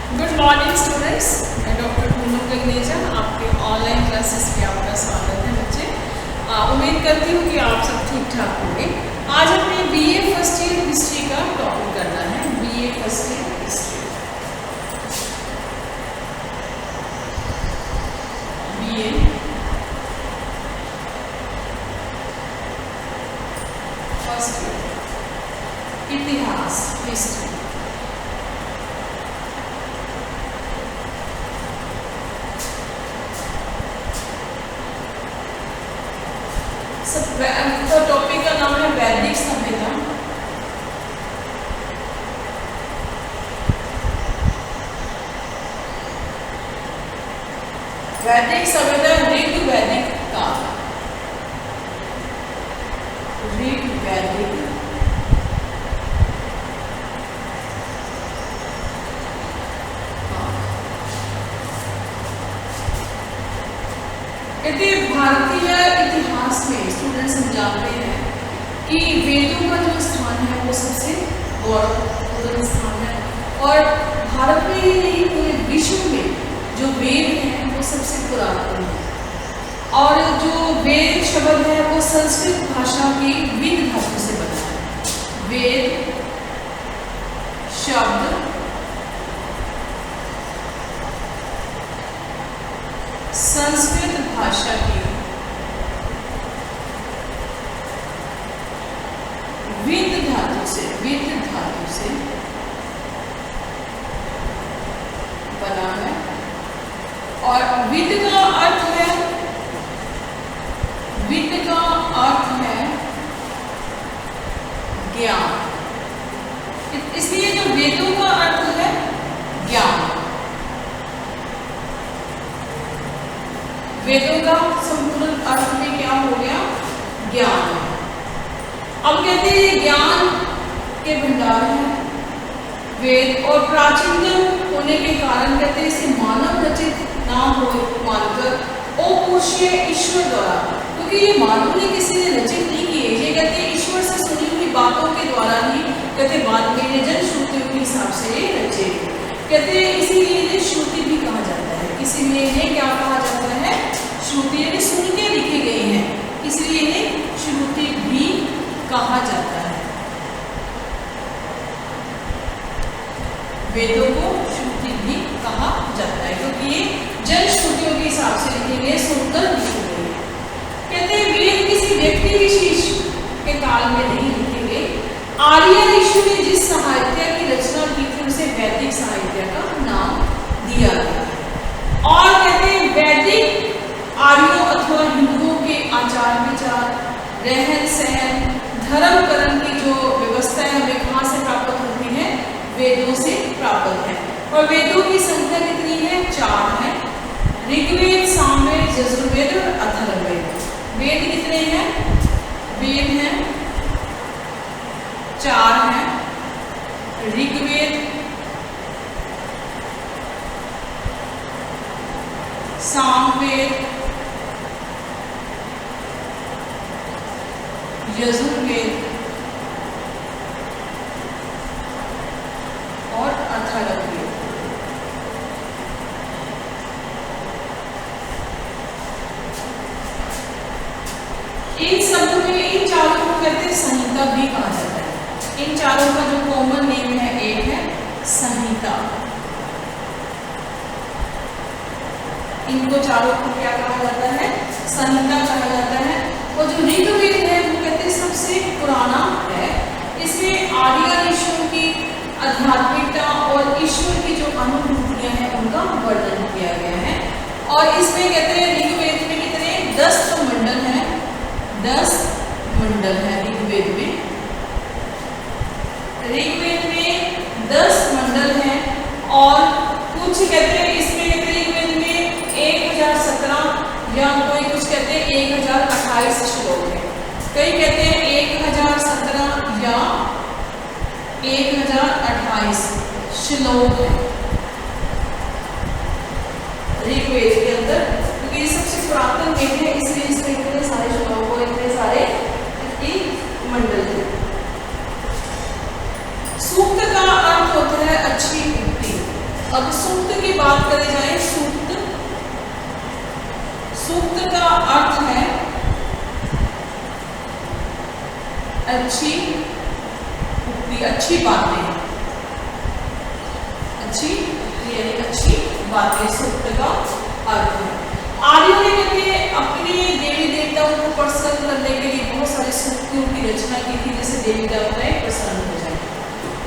Good morning students, मैं doctor Poonam Gagneja, आपके online classes पे आपका स्वागत है बच्चे। उम्मीद करती हूँ कि आप सब ठीक ठाक होंगे। आज हमें बीए फर्स्ट ईयर हिस्ट्री का टॉपिक करना है। BA first year history, BA first year इतिहास हिस्ट्री। तो टॉपिक का नाम है वैदिक सभ्यता। वैदिक सभ्यता ऋग्वैदिक काल, ऋग्वैदिक कहते भारतीय इतिहास में स्टूडेंट्स हम जानते हैं कि वेदों का जो स्थान है वो सबसे गौरवपूर्ण स्थान है, और भारत में ही नहीं पूरे विश्व में जो वेद हैं वो सबसे पुरातन है। और जो वेद शब्द है वो संस्कृत भाषा की वेद धातु से बना है। वेद शब्द संस्कृत भाषा की विद धातु से बना है, और विद का अर्थ है ज्ञान। इसलिए जो वेदों का अर्थ है ज्ञान, वेदों का संपूर्ण अर्थ में क्या हो गया? ज्ञान। अब कहते हैं ज्ञान के भंडार है वेद, और प्राचीनतम होने के कारण कहते हैं इसे मानव रचित ना हो मानकर अपुरुषीय ईश्वर द्वारा, क्योंकि ये मानव ने किसी ने रचित नहीं किए, ये कहते हैं ईश्वर से सुनी हुई बातों के द्वारा ही कहते बाद में ये जन श्रुतियों के हिसाब से ये रचे। कहते हैं इसीलिए इन्हें श्रुति भी कहा जाता है। इसीलिए इन्हें क्या कहा जाता है? श्रुति, यानी सुन के लिखी गई है, इसलिए इन्हें श्रुति भी कहा जाता है। वेदों को श्रुति भी कहा जाता है क्योंकि ये जन श्रुतियों के हिसाब से लिखे गए, सुनकर लिखे गए। कहते हैं वेद किसी व्यक्ति विशेष के काल में नहीं लिखे गए। आर्य ऋषि ने जिस साहित्य की रचना की थी उसे वैदिक साहित्य का नाम दिया गया। और कहते हैं वैदिक आर्यों अथवा हिंदुओं के आचार विचार, रहन सहन, धर्म कर्म की जो व्यवस्था है हमें कहाँ से प्राप्त होती है? वेदों से प्राप्त है। और वेदों की संख्या कितनी है? 4 है। ऋग्वेद, सामवेद, यजुर्वेद और अथर्ववेद। वेद कितने हैं? वेद हैं 4 हैं। ऋग्वेद, सामवेद, यजुर्वेद और अथर्ववेद। इन शब्दों में इन चारों को कहते हैं संहिता भी कहा जाता है। इन चारों का जो कॉमन नेम है एक है संहिता। इनको चारों को क्या कहा जाता है? संहिता कहा जाता है। और जो ऋग्वेद है वो कहते हैं सबसे पुराना है। इसमें आर्य ऋषियों की आध्यात्मिकता और ईश्वर की जो अनुभूतियां हैं उनका वर्णन किया गया है। और इसमें कहते हैं ऋग्वेद में कितने? 10 मंडल हैं। 10 मंडल है ऋग्वेद में। ऋग्वेद में 10 मंडल हैं, और कुछ कहते हैं इसमें कहते हैं ऋग्वेद में 1017 या कोई कुछ कहते हैं 1028 श्लोक है। कई कहते हैं 1017 या 1028 श्लोक है ऋग्वेद के अंदर, क्योंकि ये सबसे पुरातन वेद है इसलिए इसमें इतने सारे श्लोक और इतने सारे मंडल है। सूक्त का अर्थ होता है अच्छी उक्ति। अब सूक्त की बात करें जाए, सूक्त, सूक्त का अर्थ है अच्छी उक्ति, अच्छी बातें, अच्छी यानी अच्छी बातें, सूक्त का अर्थ है। आर्यों ने कहते अपने देवी देवताओं को प्रसन्न करने के लिए बहुत सारे सूक्तों की रचना की थी, जिससे देवी देवता प्रसन्न हो जाए।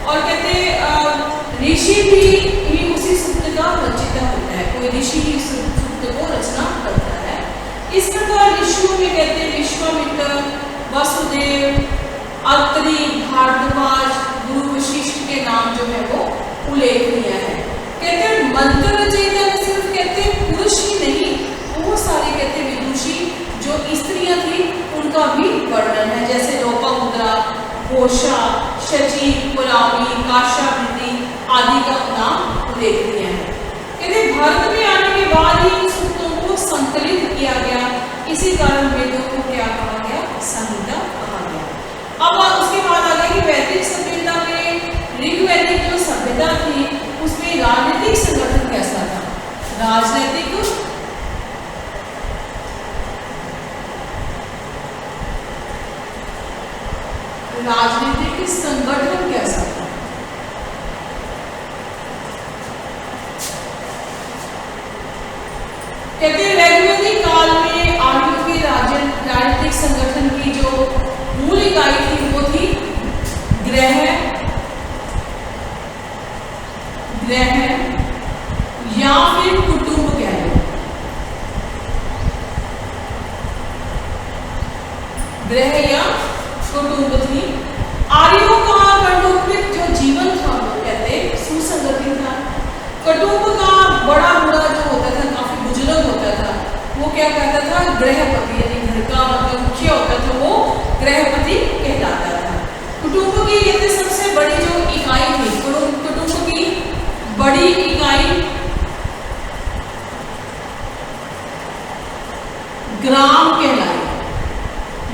और कहते ऋषि भी उसी सूक्त का रचिता होता है, कोई ऋषि ही सूक्त को रचना करता है। इस प्रकार ऋषियों में कहते विश्वामित्र, वसुदेव, अत्रि, भारद्वाज, गुरु वशिष्ठ के नाम जो है वो उल्लेखनीय है। कहते मंत्र रचयिता में सिर्फ कहते पुरुष ही नहीं, बहुत सारे कहते विदुषी जो स्त्रियां थी उनका भी वर्णन है, जैसे लोपामुद्रा, घोषा, शची, पुलावी, काशावृति आदि का नाम उल्लेखनीय है। कहते भारत में आने के बाद ही सूक्तों को संकलित किया गया, इसी कारण वेदों को क्या कहा गया, संहिता कहा गया। अब उसके बाद आ गया कि वैदिक सभ्यता में ऋग्वैदिक जो सभ्यता थी उसमें राजनीतिक संगठन कैसा था, राजनीतिक संगठन कैसा था। कहते हैं ऋग्वैदिक काल में आर्यों के राजनीतिक संगठन की जो मूल इकाई थी वो थी ग्रह या फिर कुटुंब कह लो, ग्रह या कुटुंब थी। आर्यों का कौटुंबिक जो जीवन था वो कहते सुसंगठित था। कुटुंब का बड़ा बूढ़ा जो होता था, काफी बुजुर्ग होता था, वो क्या कहता था, गृहपति, यानी घर का मतलब मुखिया होता था, वो गृहपति कहलाता था। कुटुंब की कहते सबसे बड़ी जो इकाई थी, कुटुंब की बड़ी इकाई ग्राम कहलाई,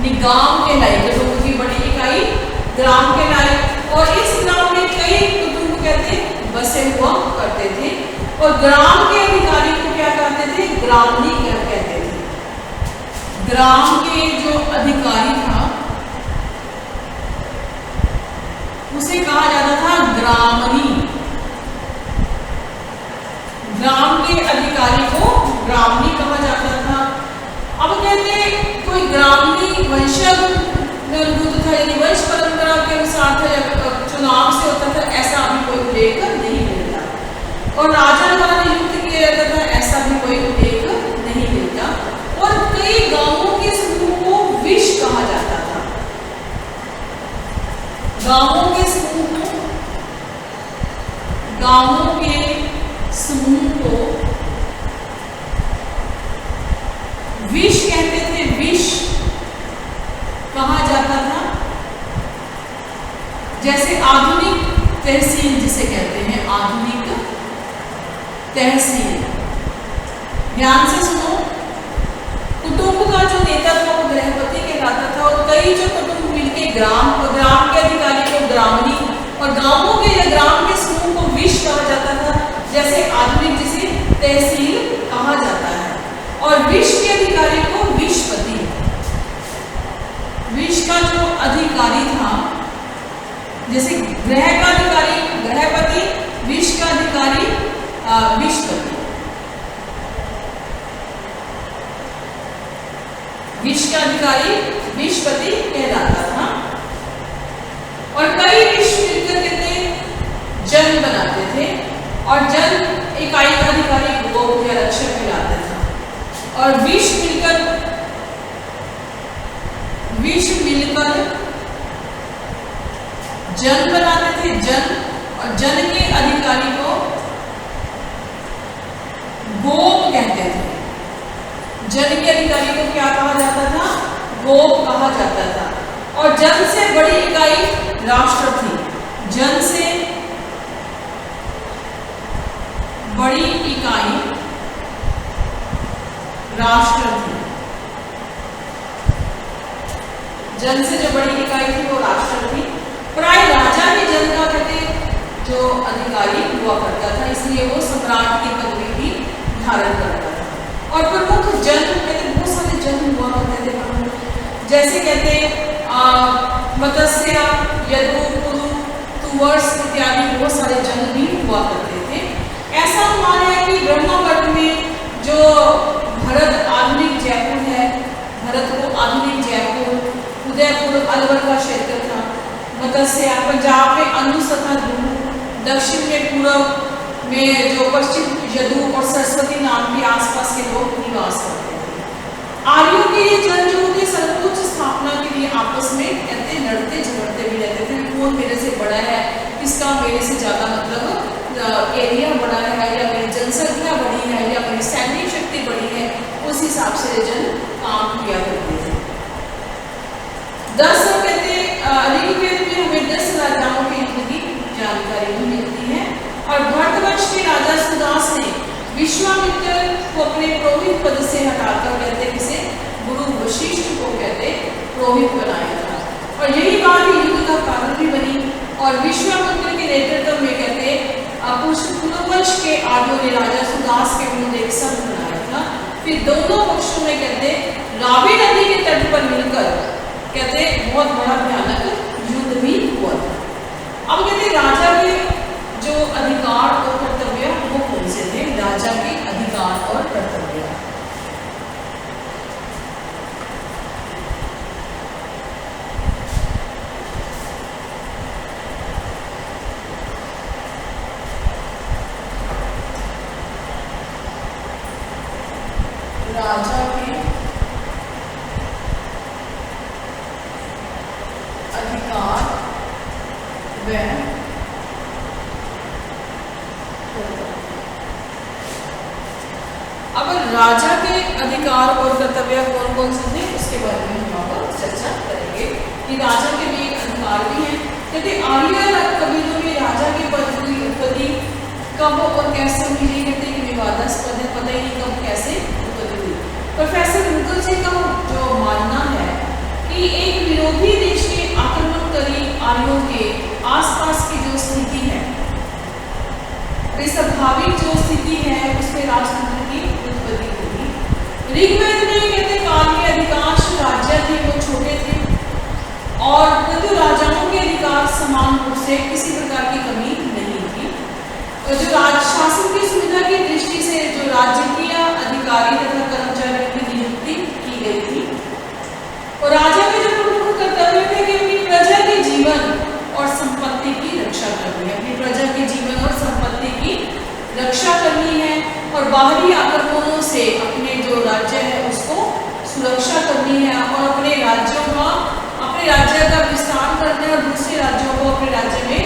निगाम कहलाई, कुटुंब की बड़ी इकाई ग्राम कहलाई। और इस ग्राम में कई कुटुंब कहते बसे हुआ करते थे, और ग्राम के अधिकारी को क्या कहते थे, ग्रामणी कहते थे। ग्राम के जो अधिकारी था उसे कहा जाता था ग्रामणी। ग्राम के अधिकारी को ग्रामणी कहा जाता था। अब कहते कोई ग्रामणी वंशज था, यानी वंश परंपरा के अनुसार था, चुनाव से होता था, ऐसा अभी कोई उल्लेख नहीं मिलता। और राजा द्वारा नियुक्त किया जाता था, ऐसा भी कोई उल्लेख नहीं मिलता। और कई गांवों के समूह को विश कहा जाता था, गांवों के समूह को विश कहते थे, विश कहा जाता था। जैसे आधुनिक तहसील जिसे कहते हैं, आधुनिक तहसील। ध्यान से सुनो, कुटुंब का जो नेता था वो गृहपति कहलाता था, और कई जो कुटुंब मिलके ग्राम के अधिकारी को ग्रामणी, और गांवों के या ग्राम के समूह को विश कहा जाता था, जैसे आधुनिक जिसे तहसील कहा जाता है। और विश के अधिकारी को विशपति, विश का जो अधिकारी था, जैसे ग्रह का अधिकारी गृहपति, विश का अधिकारी विशपति। विश का अधिकारी विशपति कहलाता था। और कई विश मिलकर कहते जन बनाते थे, और जन इकाई का अधिकारी गोप या रक्षक कहलाता था। और विश मिलकर जन बनाते थे, जन, और जन के अधिकारी को गोप कहते थे। जन के अधिकारी को क्या कहा जाता था, गोप कहा जाता था। और जन से बड़ी इकाई राष्ट्र थी, जन से बड़ी इकाई राष्ट्र थी। जन से जो बड़ी इकाई थी वो राष्ट्र थी। प्राय राजा भी जन का कहते जो अधिकारी हुआ करता था, इसलिए वो सम्राट की पदवी भी धारण करता था। और प्रमुख जन्म कहते बहुत सारे जन्म हुआ करते थे प्रमुख, जैसे कहते मत्स्य, यदु, कुरु, तुवर्स इत्यादि बहुत सारे जन्म भी हुआ करते थे। ऐसा अनुमान है कि ब्रह्मावर्त में जो भरत आधुनिक जयपुर है, भरत को आधुनिक जयपुर, उदयपुर अलवर का क्षेत्र था, मत्स्य पंजाब में अनुस तथा ध्रुव, दक्षिण में पूर्व में जो पश्चिम यदु और सरस्वती नाम के आसपास के लोग निवास करते थे। आर्यों के ये जन जो होते सर्वोच्च स्थापना के लिए आपस में कहते लड़ते झगड़ते भी रहते थे, कौन मेरे से बड़ा है, किसका मेरे से ज्यादा मतलब एरिया बड़ा है, या मेरी जनसंख्या बड़ी है, या मेरी सैन्य शक्ति बड़ी है, उस हिसाब से जन काम किया करते थे। 10 कहते ऋग्वेद में हमें 10 राजाओं के युग की जानकारी भी मिलती है। और भारतवर्ष के राजा सुदास ने विश्वामित्र को अपने पुरोहित पद से हटाकर कहते किसे गुरु वशिष्ठ को कहते पुरोहित बनाया था, और यही बात युद्ध का कारण भी बनी। और विश्वामित्र के नेतृत्व में कहते पुरुवंश के आर्यों ने राजा सुदास के विरुद्ध एक संघ बनाया था। फिर दोनों पक्षों में कहते रावी नदी के तट पर मिलकर कहते बहुत बड़ा भयानक युद्ध भी हुआ था। अब कहते राजा के जो अधिकार और कर्तव्य वो कौन से थे, राजा के अधिकार और कर्तव्य। राजा के अधिकार व अब राजा के अधिकार और कर्तव्य कौन कौन से थे उसके बारे में हम आप चर्चा करेंगे कि राजा के भी एक अधिकार भी हैं। कहते आर्य कबीलों में राजा के पद की उत्पत्ति कब और कैसे हुई है, कहते कि विवादास्पद है, पता ही नहीं कब कैसे उत्पत्ति हुई। प्रोफेसर मुकुल जी का जो मानना है कि एक विरोधी देश के आक्रमणकारी आर्यों के आसपास की जो स्थिति है, स्वाभाविक जो स्थिति है उसमें राजतंत्र की उत्पत्ति होगी। ऋग्वेद में कहते काल के अधिकांश राज्य थे वो छोटे थे और परंतु राजाओं के अधिकार समान रूप से किसी प्रकार की कमी नहीं थी। तो जो राज शासन की सुविधा की दृष्टि से जो राजकीय अधिकारी तथा कर्मचारियों की नियुक्ति की गई थी, और राजा के जो प्रमुख कर्तव्य थे कि अपनी प्रजा के जीवन और संपत्ति की रक्षा करनी है, अपनी प्रजा के जीवन और संपत्ति की रक्षा करनी है, और बाहरी आक्रमणों से अपने जो राज्य है उसको सुरक्षा करनी है, और अपने राज्य का विस्तार करना है और दूसरे राज्यों को अपने राज्य में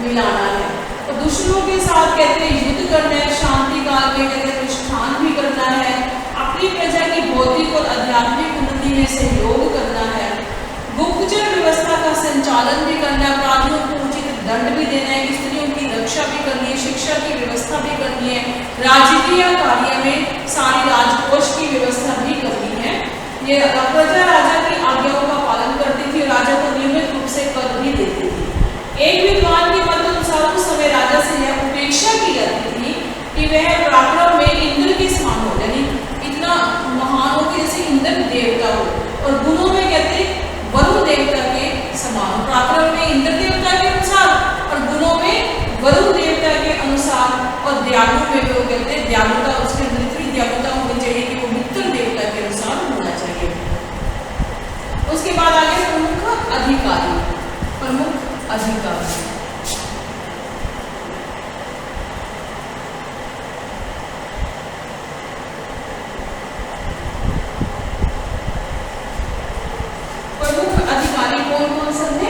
मिलाना है, और दुश्मनों के साथ कहते हैं युद्ध करना है, शांति काल में कहते हैं अनुष्ठान भी करना है, अपनी प्रजा की भौतिक और आध्यात्मिक उन्नति में सहयोग करना है, गुप्तचर व्यवस्था का संचालन भी करना है, अपराधियों को उचित दंड भी देना है, स्त्रियों की रक्षा भी करनी है, शिक्षा की व्यवस्था भी करनी है, राजकीय कार्य में सारी राजकोष की व्यवस्था भी करनी है। ये प्रजा राजा की आज्ञाओं का पालन करती थी और राजा को नियमित रूप से कर भी देती थी। एक विद्वान के मत अनुसार उस समय राजा से यह अपेक्षा की जाती थी कि वह पराक्रम में इंद्र के समान हो, यानी इतना महान हो कि जैसे इंद्र देवता हो, और गुणों में कहते वरुण देवता के समान, पराक्रम में इंद्र देवता के अनुसार और गुणों में वरुण देवता के अनुसार, और दयालु में वो कहते हैं दयालुता उसके अंदर इतनी दयालुता होनी चाहिए कि वो मित्र देवता के अनुसार होना चाहिए। उसके बाद आगे प्रमुख अधिकारी, प्रमुख अधिकारी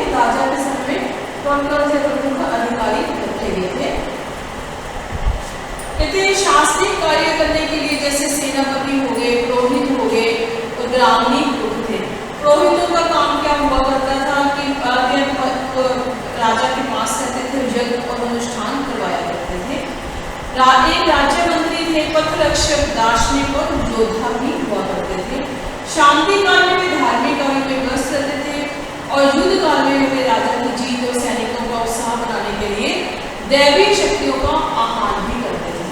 राजा के समय कौन कौन से प्रमुख अधिकारी रखे गए थे। कहते शासनिक कार्य करने के लिए जैसे सेनापति हो गए, पुरोहित हो गए और ग्रामीण लोग थे। पुरोहितों का काम क्या हुआ करता था कि राजा के पास रहते थे, यज्ञ और अनुष्ठान करवाया करते थे। एक राज्य मंत्री थे, पथ रक्षक, दार्शनिक और योद्धा भी हुआ करते थे। शांति काल में धार्मिक कार्य में व्यस्त रहते थे और युद्ध काल में वे राजा की जीत और सैनिकों का उत्साह बनाने के लिए दैवीय शक्तियों का आह्वान भी करते थे।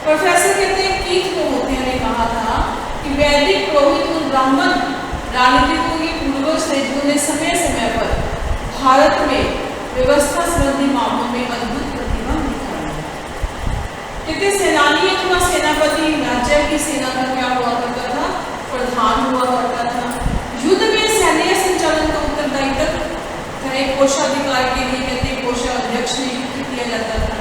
प्रोफेसर कहते हैं कीथ मोहतिया ने कहा था कि वैदिक पुरोहित और ब्राह्मण राजनीतिकों के पूर्वज थे जिन्होंने समय समय पर भारत में व्यवस्था संबंधी मामलों में अद्भुत प्रतिभा दिखाई। कहते सेनानी अथवा सेनापति राज्य की सेना का क्या हुआ करता था? प्रधान हुआ करता था। युद्ध में सैन्य संचालन का उत्तरदायित्व कोषाधिकार के लिए कहते कोषाध्यक्ष नियुक्त किया जाता था।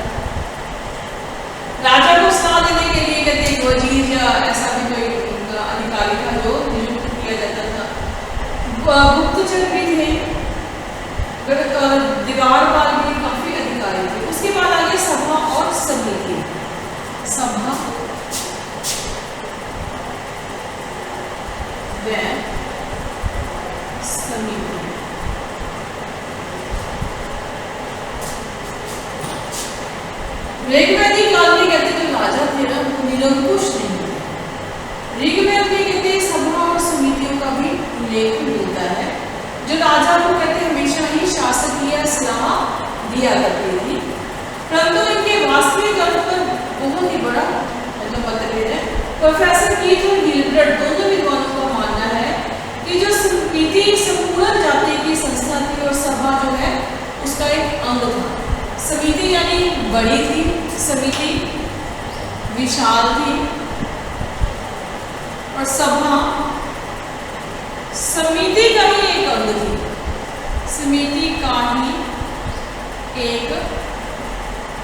राजा को सलाह देने के लिए कहते वजीर या ऐसा भी कोई अधिकारी था जो नियुक्त किया जाता था। गुप्तचर भी थे, दीवारपाल भी काफी अधिकारी थे। उसके बाद आगे सभा और समिति। सभा व समिति। ऋग्वेदिक काल में कहते जो राजा थे ना वो निरंकुश नहीं थे। ऋग्वेद में कहते सभा और समितियों का भी उल्लेख मिलता है जो राजा को कहते हमेशा ही शासकीय सलाह दिया करती थी, परंतु इनके वास्तविक अर्थ पर बहुत ही बड़ा मतलब मतभेद है। प्रोफेसर कीथ और गिलबर्ट दोनों विद्वानों का मानना है कि जो समिति संपूर्ण जाति की संस्था थी और सभा जो है उसका एक अंग था। समिति यानी बड़ी थी, समिति विशाल थी और सभा समिति का ही एक अंग थी। समिति का ही एक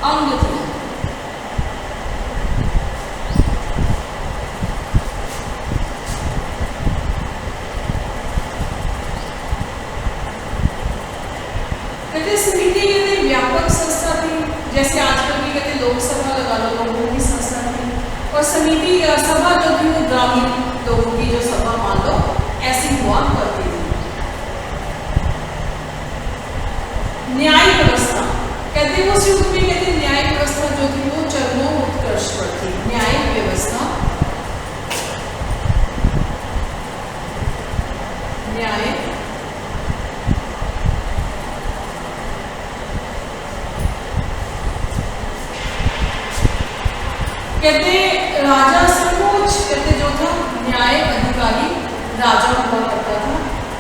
अंग थी। कहते समिति कहते व्यापक संस्था थी, जैसे आजकल भी कहते लोकसभा लगा लो लोगों की संस्था थी, और समिति सभा जो थी वो ग्रामीण लोगों की जो सभा मान लो ऐसी हुआ करती थी। न्याय व्यवस्था कहते उस युग में कहते न्याय व्यवस्था जो थी वो चरमोत्कर्ष पर थी। न्याय व्यवस्था न्याय कहते राजा सर्वोच्च कहते जो था न्याय अधिकारी राजा हुआ करता था।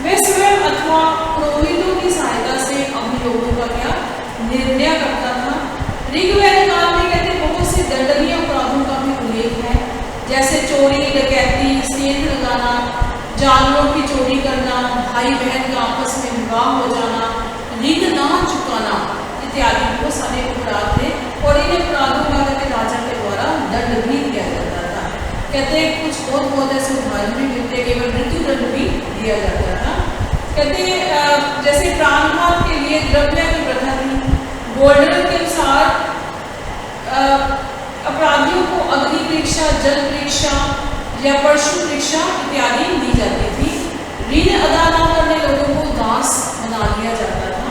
वह स्वयं अथवा पुरोहितों की सहायता से अभियोगों का क्या निर्णय करता था। ऋग्वेद काल में कहते बहुत से दंडनीय अपराधों का भी उल्लेख है, जैसे चोरी, डकैती, सेंध लगाना, जानवरों की चोरी करना, भाई बहन का आपस में विवाह हो जाना, ऋण ना चुकाना इत्यादि बहुत सारे अपराध थे और इन अपराधों का कहते राजा के द्वारा दंड भी दिया जाता था। कहते कुछ बहुत ऐसे उदाहरण भी मिलते, केवल मृत्युदंड भी दिया जाता था। कहते जैसे प्राणघात के लिए द्रव्य की प्रथा थी। गोल्डन के अनुसार अपराधियों को अग्नि परीक्षा, जल परीक्षा या परशु परीक्षा इत्यादि दी जाती थी। ऋण अदा न करने लोगों को दास बना दिया जाता था।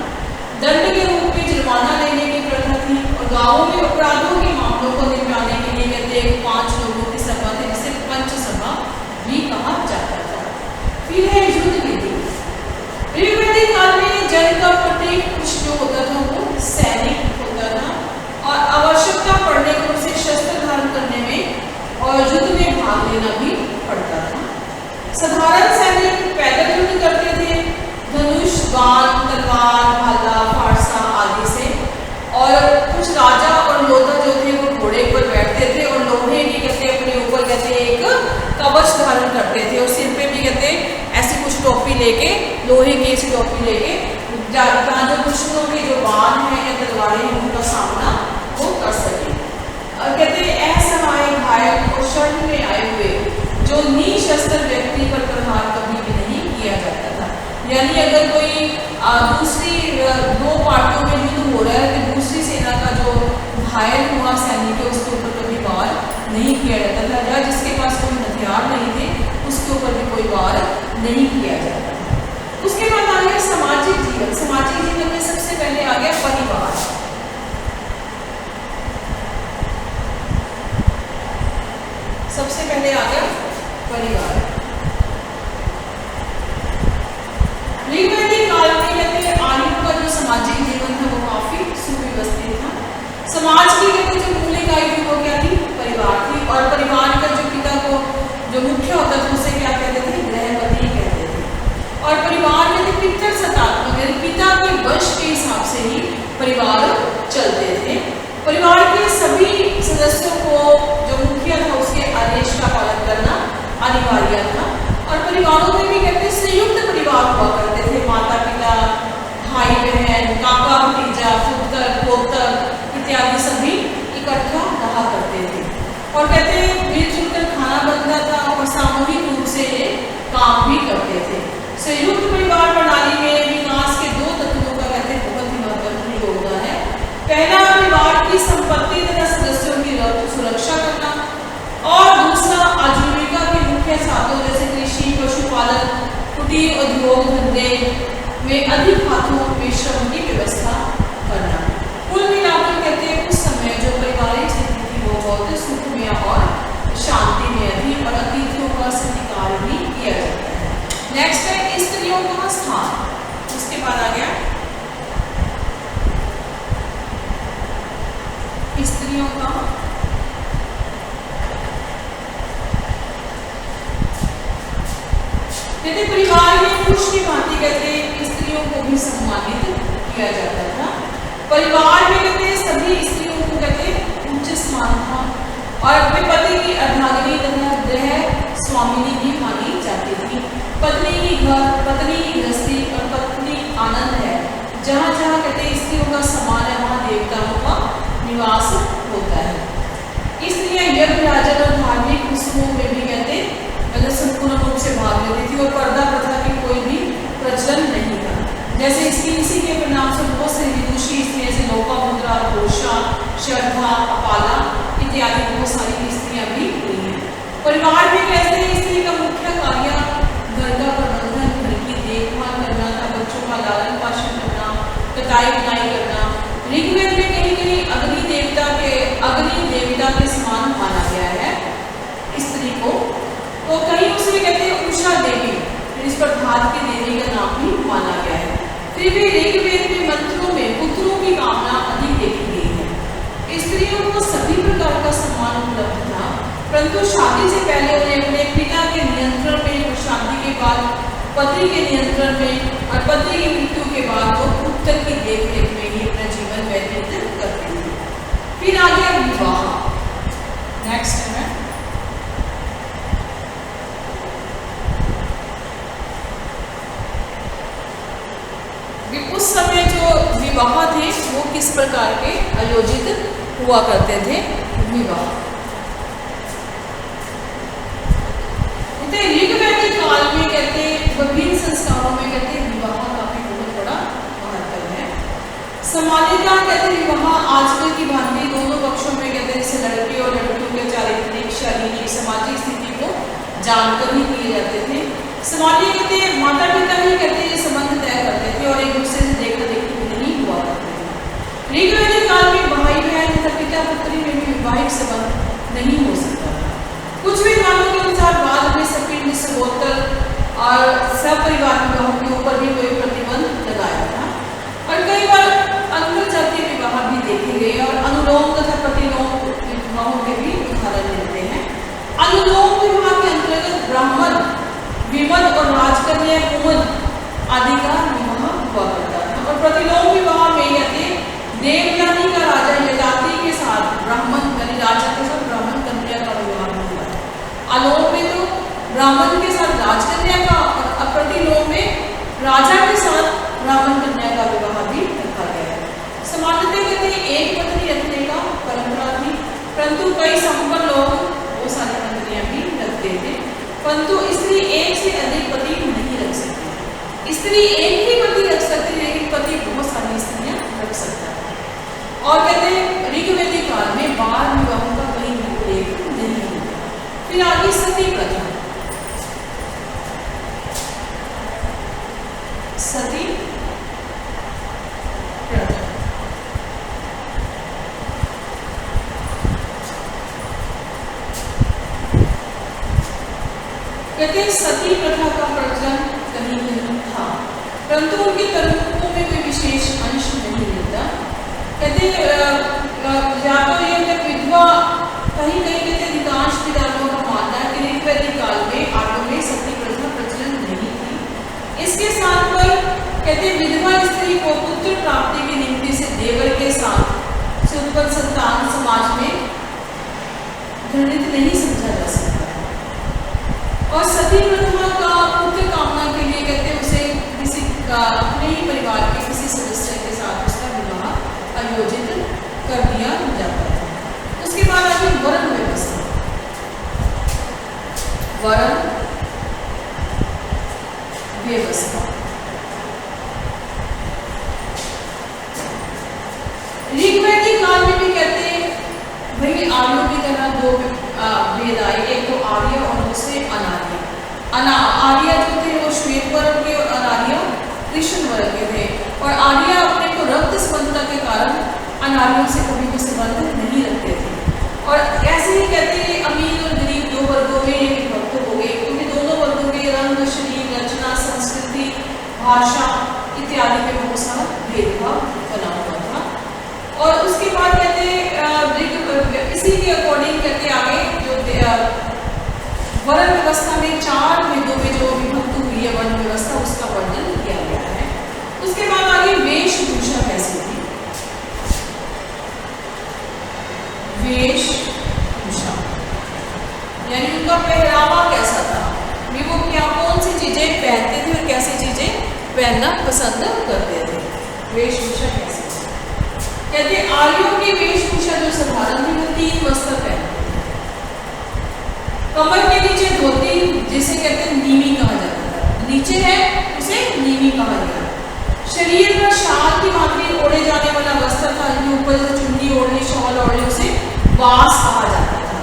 दंड के रूप में जुर्माना लेने की प्रथा थी और गांवों में अपराधों के मामलों को निपटाने के लिए कहते 5 लोगों की सभा थी जिसे पंच सभा भी कहा जाता था। फिर है युद्ध विधि। ऋग्वेदिक काल में जन का प्रत्येक पुरुष जो होता था वो सैनिक होता था और आवश्यकता पड़ने पर उसे शस्त्र धारण करने में और युद्ध में भाग लेना भी पड़ता था। साधारण सैनिक पैदल युद्ध करते थे, धनुष, बाण, तलवार, भाला, फारसा आदि से, और कुछ राजा और योद्धा जो थे वो घोड़े पर बैठते थे और लोहे की कहते अपने ऊपर कहते एक कवच धारण करते थे और सिर पे भी कहते ऐसी कुछ टोपी लेके, लोहे की ऐसी टोपी लेके जहाँ जो दुश्मनों के जो बाण हैं या तलवारें हैं उनका सामना वो कर सके। और कहते असहाय घायल और शरण में आए हुए जो निशस्त्र व्यक्ति पर प्रहार कभी भी नहीं किया जाता था। यानी अगर कोई दूसरी 2 पार्टियों में युद्ध हो रहा है तो दूसरी सेना का जो घायल हुआ सैनिक है उसके ऊपर कभी वार नहीं किया जाता था, या जिसके पास कोई हथियार नहीं थे उसके ऊपर भी कोई वार नहीं किया जाता था। उसके बाद आ गया सामाजिक जीवन। सामाजिक जीवन में सबसे पहले आ गया परिवार। सबसे पहले आ गया परिवार। ऋग्वेदिक काल में कहते आर्यों का जो सामाजिक जीवन था वो काफी सुव्यवस्थित था। समाज की कहते जो मूल इकाई थी वो क्या थी, परिवार थी। और परिवार का जो पिता को जो मुख्य होता था उसे क्या कहते थे, गृहपति कहते थे। और परिवार में पितृ सत्तात्मक यानी पिता के वंश के हिसाब से ही परिवार चलते थे। परिवार के सभी सदस्यों को जो मुखिया था उसके आदेश का पालन करना अनिवार्य था। और परिवारों में भी कहते संयुक्त परिवार हुआ करते थे, माता पिता, भाई बहन, काका भतीजा, पुत्र पोतर इत्यादि सभी इकट्ठा रहा करते थे। और कहते मिलजुल कर खाना बनता था और सामूहिक रूप से ये काम भी करते थे। संयुक्त परिवार प्रणाली में विकास के दो तत्वों का कहते बहुत ही महत्वपूर्ण योगदान है। पहला, परिवार की संपत्ति तथा सदस्यों की सुरक्षा करना, और दूसरा, आजीविका के मुख्य साधनों जैसे कृषि, पशुपालन, कुटीर उद्योग धंधे में अधिक हाथों में श्रम की व्यवस्था करना। कुल मिलाकर कहते हैं उस समय जो पारिवारिक स्थिति थी वो बहुत सुखमय और शांति में थी और अतिथियों का सत्कार भी किया जाता है। नेक्स्ट है स्त्रियों का स्थान। उसके बाद आ गया स्त्रियों का कहते परिवार में पुरुष की भांति कहते स्त्रियों को भी सम्मानित किया जाता था। परिवार में कहते सभी स्त्रियों को कहते उच्च स्थान था और अपने पति की अर्धांगिनी तथा गृह स्वामिनी भी मानी जाती थी। पत्नी की घर, पत्नी की गृहस्थी और पत्नी आनंद है। जहाँ जहाँ कहते स्त्रियों का समान है वहाँ देवताओं का निवास होता है। इसलिए यज्ञ राजन और धार्मिक उत्सवों में भी कहते संपूर्ण रूप से भाग लेती थी और पर्दा प्रथा की कोई भी प्रचलन नहीं था। जैसे इसी के परिणाम से बहुत से विदुषी स्त्रियां जैसे लोपामुद्रा, घोषा, श्रद्धा, अपाला इत्यादि बहुत सारी स्त्रियां भी हुई हैं। परिवार में कैसे स्त्री का मुख्य कार्य घर का प्रबंधन, घर की देखभाल करना था, बच्चों का लालन पालन करना, कटाई बुनाई करना। ऋग्वेद में कहीं कहीं अग्नि देवता के समान माना गया है स्त्री को। तो कहीं उसे कहते हैं उषा देवी, इस पर भात की देवी का नाम भी माना गया है। फिर भी ऋग्वेद में मंत्रों में पुत्रों की कामना अधिक देखी गई है। स्त्रियों को सभी प्रकार का सम्मान उपलब्ध था, परंतु शादी से पहले उन्हें अपने पिता के नियंत्रण में और शादी के बाद पति के नियंत्रण में और पति की मृत्यु के बाद वो पुत्र की देखरेख में ही अपना जीवन व्यतीत करते थे। फिर आ गया विवाह। नेक्स्ट है उस समय जो विवाह थे वो किस प्रकार के आयोजित हुआ करते थे। विवाह ऋग्वैदिक काल में कहते विभिन्न संस्कारों में कहते विवाह का भी बहुत बड़ा महत्व है। सामान्यतः कहते विवाह आजकल की भांति दोनों पक्षों में कहते जैसे लड़के और लड़कियों के चारित्रिक, शारीरिक, सामाजिक स्थिति को जानकर ही किए जाते थे। सामान्य कहते माता पिता ही कहते ये संबंध तय करते थे और एक दूसरे से देखा देखी नहीं हुआ करते थे। ऋग्वैदिक काल में भाई बहन तथा पिता पुत्री में भी वैवाहिक संबंध नहीं हो सकता था। कुछ विद्वानों के अनुसार बाद में सपिंड, सगोत्र और सपरिवार विवाहों के ऊपर भी कोई प्रतिबंध लगाया था। और कई बार अंतर जातीय विवाह भी देखे गए और अनुलोम तथा प्रतिलोम विवाहों के भी उदाहरण मिलते हैं। अनुलोम विवाह के अंतर्गत ब्राह्मण, विमल और राजकन्या कुमुद आदि का विवाह हुआ करता था। और प्रतिलोम विवाह में कहते देवयानी का राजा यजाति के साथ ब्राह्मण यानी राजा के साथ ब्राह्मण कन्या का विवाह हुआ है। अलोम में तो ब्राह्मण के साथ राजकन्या का और प्रतिलोम में राजा के साथ ब्राह्मण कन्या का विवाह भी रखा गया है। सामान्यतः कहते एक पत्नी रखने का परंपरा थी, परंतु कई संपन्न लोग वो सारी पत्नियां भी रखते थे। परंतु स्त्री एक से अधिक पति नहीं रख सकती। स्त्री एक ही पति रख सकती है, लेकिन पति बहुत सारी स्त्रियां रख सकता है। और कहते हैं ऋग्वैदिक काल में बाल विवाहों का कोई उल्लेख नहीं होता। फिर आगे सती प्रथा। सती प्रथा कहते सती प्रथा का प्रचलन कहीं कहीं था, परंतु उनके तर्कों में कोई विशेष अंश नहीं मिलता। कहते या तो ये जब विधवा कहीं कहीं कहते अधिकांश विद्वानों का मानना है कि ऋग्वैदिक काल में आर्यों में सती प्रथा प्रचलन नहीं थी। इसके साथ पर कहते विधवा स्त्री को पुत्र प्राप्ति की निमित्त से देवर के साथ से उत्पन्न संतान समाज में घृणित नहीं समझा जा सकता। और सती प्रथा का पुत्र कामना के लिए कहते उसे किसी अपने ही परिवार के किसी सदस्य के साथ उसका विवाह आयोजित कर दिया जाता था। उसके बाद आगे वर्ण व्यवस्था। वर्ण व्यवस्था ऋग्वैदिक काल में भी कहते भाई आर्यों की तरह दो वेद आए, एक तो आर्य और दूसरे अनार्य। आर्य जो थे वो श्वेत वर्ण के और अनार्य कृष्ण वर्ण के थे। और आर्य अपने को रक्त संबंधता के कारण अनार्यों से कभी भी संबंध नहीं रखते थे। और ऐसे ही कहते अमीर और गरीब दो वर्गों में विभक्त हो गए, क्योंकि दोनों वर्गों के रंग, शरीर, रचना, संस्कृति, भाषा इत्यादि में बहुत सारा भेदभाव बना हुआ था। और उसके बाद कहते इसी के अकॉर्डिंग कहते आगे जो वर्ण व्यवस्था में 4 भेदों में जो विभक्त हुई है वर्ण व्यवस्था, उसका वर्णन किया गया है। उसके बाद आगे वेशभूषा कैसी थी। वेशभूषा यानी उनका पहरावा कैसा था, वो क्या कौन सी चीजें पहनते थे और कैसी चीजें पहनना पसंद करते थे। वेशभूषा कैसी थी। कहते आर्यों की वेशभूषा जो साधारण थी वो 3 वस्त्र पहनते थे। कमर के नीचे धोती जिसे कहते हैं नीवी कहा जाता था, नीचे है उसे नीवी कहा गया। शरीर पर शाल की भांति ओढ़े जाने वाला वस्त्र था, ऊपर से चुन्नी ओढ़नी, शॉल ओढ़नी, उसे वास कहा जाता था।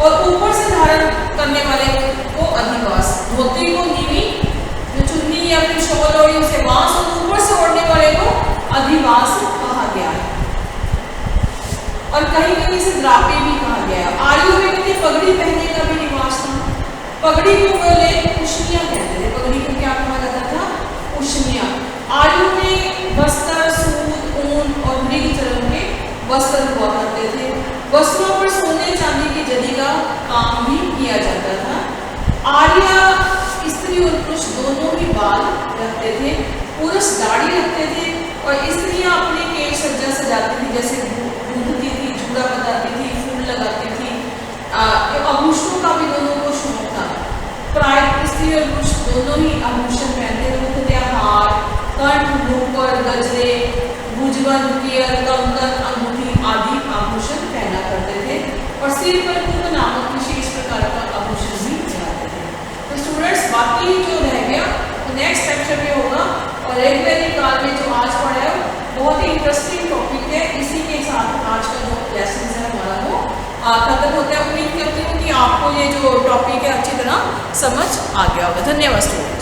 और ऊपर से धारण करने वाले को अधिवास। धोती को नीवी, जो चुन्नी या फिर शॉल ओढ़ी उसे वास, और ऊपर से ओढ़ने वाले को अधिवास कहा गया है। और कहीं कहीं से द्रापे भी कहा गया है। आर्यों में कहते पगड़ी पहनने का भी रिवाज था। पगड़ी को बोले उशनिया कहते थे। पगड़ी को क्या कहा जाता था? उशनिया। आर्यों में वस्त्र, सूत, ऊन और मृग चर्म के वस्त्र हुआ करते थे। वस्त्रों पर सोने चांदी की जरी का काम भी किया जाता था। आर्य स्त्री और पुरुष दोनों ही बाल रखते थे। पुरुष दाढ़ी रखते थे और स्त्रियां अपने केश सज्जा सजाती थी, जैसे गूंथती थी, चूड़ा बनाती थी, फूल लगाती थी। आभूषणों का भी दोनों को शौक था। प्राय स्त्री और पुरुष दोनों ही आभूषण पहनते थे। मुख्यतः हार, कंठ, नूपुर, गजरे, भुजबंद, केयर, कंगन, अंगूठी आदि आभूषण पहना करते थे। और सिर पर कुंभ नामक विशेष प्रकार का आभूषण भी लगाते थे। तो स्टूडेंट्स, बाकी जो रह गया तो नेक्स्ट लेक्चर में होगा। और ऋग्वैदिक काल में जो आज पढ़ा है बहुत ही इंटरेस्टिंग टॉपिक है। इसी के साथ आज का जो लेसन है हमारा वो खत्म होता है। उम्मीद करती हूँ कि आपको ये जो टॉपिक है अच्छी तरह समझ आ गया होगा। धन्यवाद स्टूडेंट।